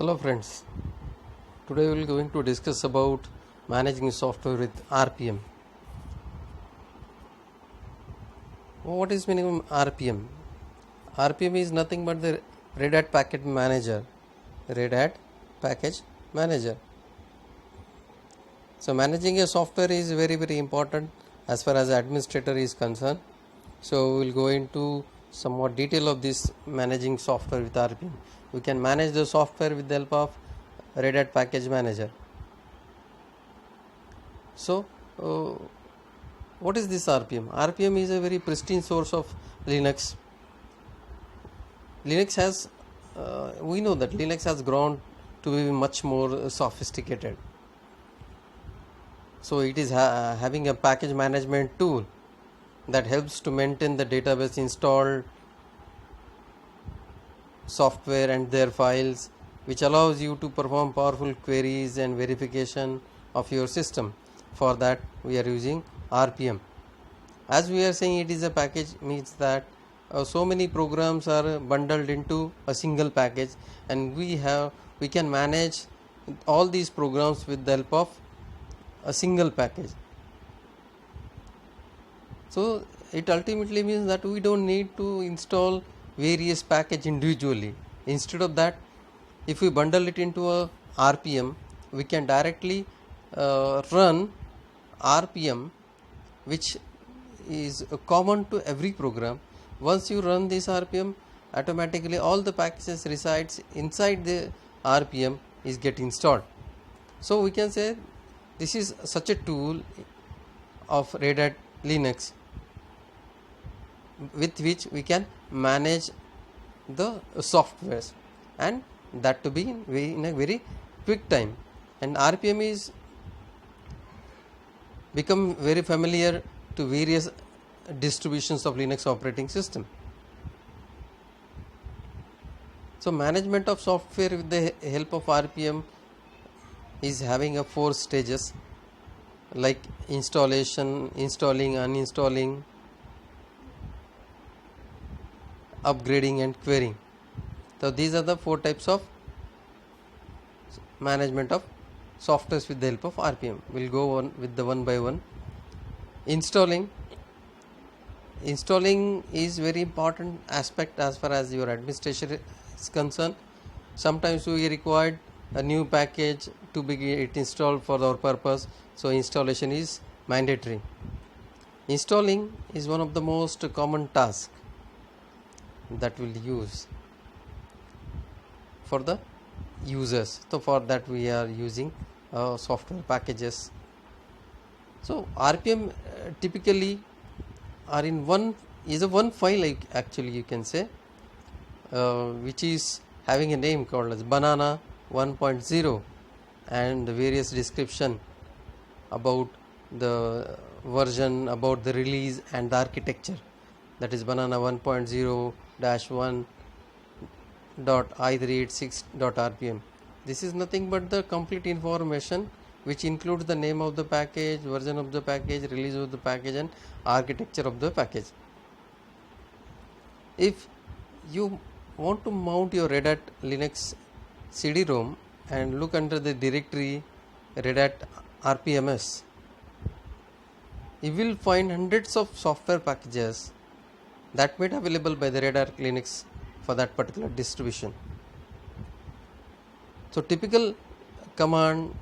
Hello friends, today we will going to discuss about managing software with RPM. What is meaning of RPM? RPM is nothing but the Red Hat Package Manager. Red Hat Package Manager. So managing a software is very important as far as administrator is concerned. So we will go into some more detail of this managing software with RPM. We can manage the software with the help of Red Hat Package Manager. So what is this RPM? RPM is a very pristine source of Linux. Linux has we know that Linux has grown to be much more sophisticated. So it is having a package management tool that helps to maintain the database installed software and their files, which allows you to perform powerful queries and verification of your system. For that we are using RPM. As we are saying, it is a package, means that so many programs are bundled into a single package, and we can manage all these programs with the help of a single package. So it ultimately means that we don't need to install various packages individually. Instead of that, if we bundle it into a RPM, we can directly run RPM, which is common to every program. Once you run this RPM, automatically all the packages resides inside the RPM is get installed. So we can say this is such a tool of Red Hat Linux with which we can manage the softwares, and that to be in a very quick time. And RPM is become very familiar to various distributions of Linux operating system. So management of software with the help of RPM is having a 4 stages, like installation, installing, uninstalling, upgrading and querying. So these are the 4 types of management of softwares with the help of RPM. We'll go on with the one by one. Installing is very important aspect as far as your administration is concerned. Sometimes we required a new package to be it installed for our purpose, so installation is mandatory. Installing is one of the most common tasks that we'll use for the users. So for that we are using software packages. So RPM typically are in one file, actually you can say, which is having a name called as Banana 1.0 and various description about the version, about the release and the architecture. That is Banana 1.0-1.i386.rpm. This is nothing but the complete information which includes the name of the package, version of the package, release of the package and architecture of the package. If you want to mount your Red Hat Linux CD-ROM and look under the directory Red Hat RPMS, you will find hundreds of software packages that made available by the Red Hat Linux for that particular distribution. So typical command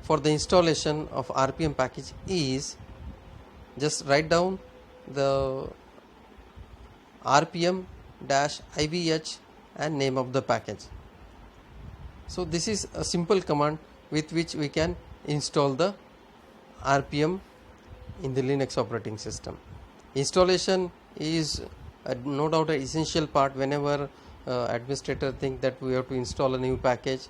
for the installation of RPM package is just write down the RPM-IVH and name of the package. So this is a simple command with which we can install the RPM in the Linux operating system. Installation is no doubt an essential part whenever administrator think that we have to install a new package.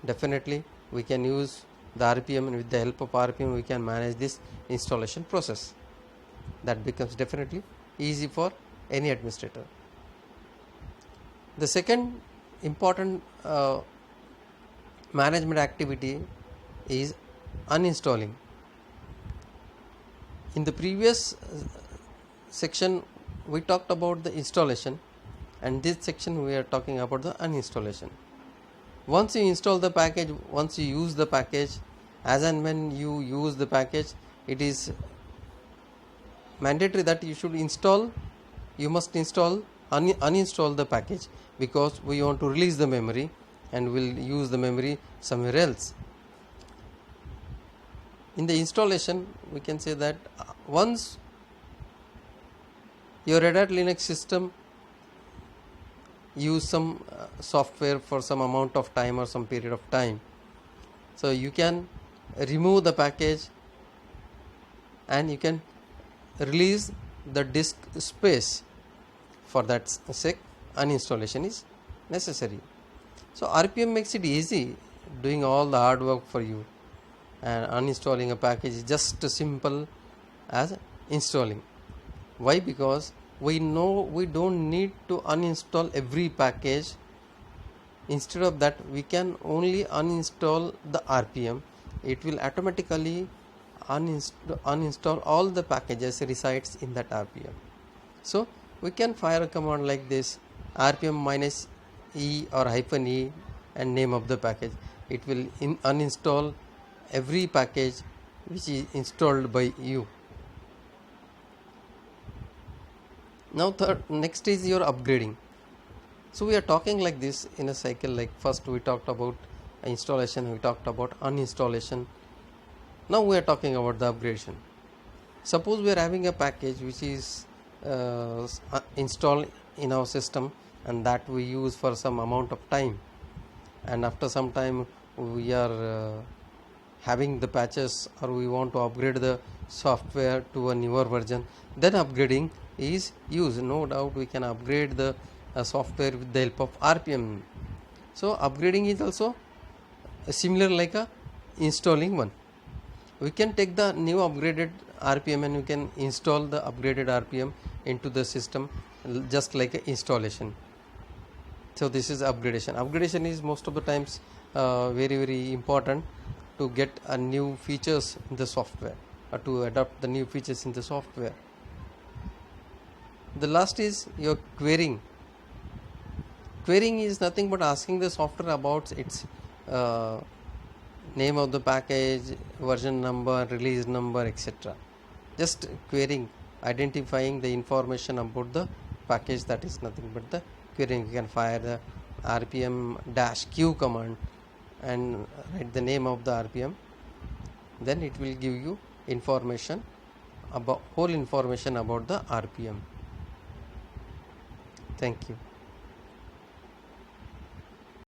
Definitely we can use the RPM, and with the help of RPM we can manage this installation process. That becomes definitely easy for any administrator. The second important management activity is uninstalling. In the previous section we talked about the installation. and this section we are talking about the uninstallation. Once you install the package, once you use the package, as and when you use the package, it is mandatory that you should install, you must install, uninstall the package, because we want to release the memory and will use the memory somewhere else. In the installation, we can say that once your Red Hat Linux system use some software for some amount of time or some period of time, so you can remove the package and you can release the disk space. For that sake, uninstallation is necessary. So RPM makes it easy doing all the hard work for you, and uninstalling a package is just as simple as installing. Why? Because we know we don't need to uninstall every package. Instead of that, we can only uninstall the RPM. It will automatically uninstall all the packages resides in that RPM. So we can fire a command like this, RPM -e or -e and name of the package. It will uninstall every package which is installed by you. Now next is your upgrading. So we are talking like this in a cycle. Like first we talked about installation, we talked about uninstallation. Now we are talking about the upgradation. Suppose we are having a package which is installed in our system, and that we use for some amount of time, and after some time we are having the patches, or we want to upgrade the software to a newer version, then upgrading is used. No doubt we can upgrade the software with the help of RPM. So upgrading is also similar like a installing one. We can take the new upgraded RPM and we can install the upgraded RPM into the system, just like a installation. So this is upgradation. Upgradation is most of the times very important to get a new features in the software, or to adopt the new features in the software. The last is your querying. Querying is nothing but asking the software about its name of the package, version number, release number, etc. Just querying, identifying the information about the package. That is nothing but the querying. You can fire the rpm-q command and write the name of the RPM, then it will give you information about whole information about the RPM. Thank you.